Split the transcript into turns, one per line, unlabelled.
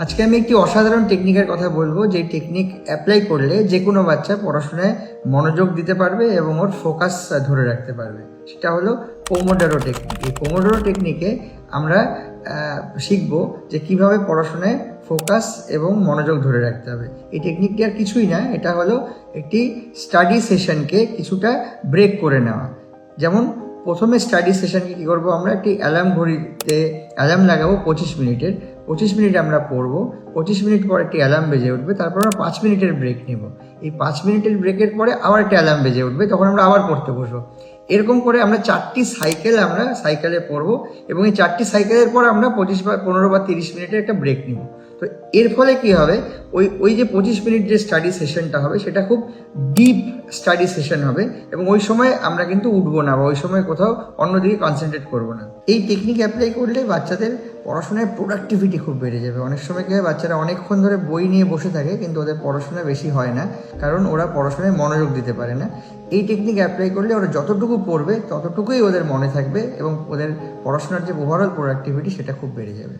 আজকে আমি একটি অসাধারণ টেকনিকের কথা বলবো, যে টেকনিক অ্যাপ্লাই করলে যে কোনো বাচ্চা পড়াশোনায় মনোযোগ দিতে পারবে এবং ওর ফোকাস ধরে রাখতে পারবে। সেটা হলো পোমোডোরো টেকনিক। এই পোমোডোরো টেকনিকে আমরা শিখবো যে কিভাবে পড়াশোনায় ফোকাস এবং মনোযোগ ধরে রাখতে হবে। এই টেকনিকটি আর কিছুই না, এটা হলো একটি স্টাডি সেশনকে কিছুটা ব্রেক করে নেওয়া। যেমন প্রথমে স্টাডি সেশনকে কী করবো, আমরা একটি ঘড়িতে অ্যালার্ম লাগাবো 25 মিনিটের। 25 মিনিট আমরা পড়বো, 25 মিনিট পর একটি অ্যালার্ম বেজে উঠবে, তারপর আমরা 5 মিনিটের ব্রেক নেব। এই 5 মিনিটের ব্রেকের পরে আবার একটা অ্যালার্ম বেজে উঠবে, তখন আমরা আবার পড়তে বসবো। এরকম করে আমরা 4টি সাইকেল আমরা সাইকেলে পড়বো এবং এই 4টি সাইকেলের পর আমরা 15 বা 30 মিনিটের একটা ব্রেক নিব। তো এর ফলে কি হবে, ওই যে 25 মিনিট যে স্টাডি সেশনটা হবে সেটা খুব ডিপ স্টাডি সেশন হবে এবং ওই সময় আমরা কিন্তু উঠবো না বা ওই সময় কোথাও অন্যদিকে কনসেন্ট্রেট করবো না। এই টেকনিক অ্যাপ্লাই করলে বাচ্চাদের পড়াশোনায় প্রোডাক্টিভিটি খুব বেড়ে যাবে। অনেক সময় কি হয়, বাচ্চারা অনেকক্ষণ ধরে বই নিয়ে বসে থাকে কিন্তু ওদের পড়াশোনা বেশি হয় না, কারণ ওরা পড়াশোনায় মনোযোগ দিতে পারে না। এই টেকনিক অ্যাপ্লাই করলে ওরা যতটুকু পড়বে ততটুকুই ওদের মনে থাকবে এবং ওদের পড়াশোনার যে ওভারঅল প্রোডাক্টিভিটি সেটা খুব বেড়ে যাবে।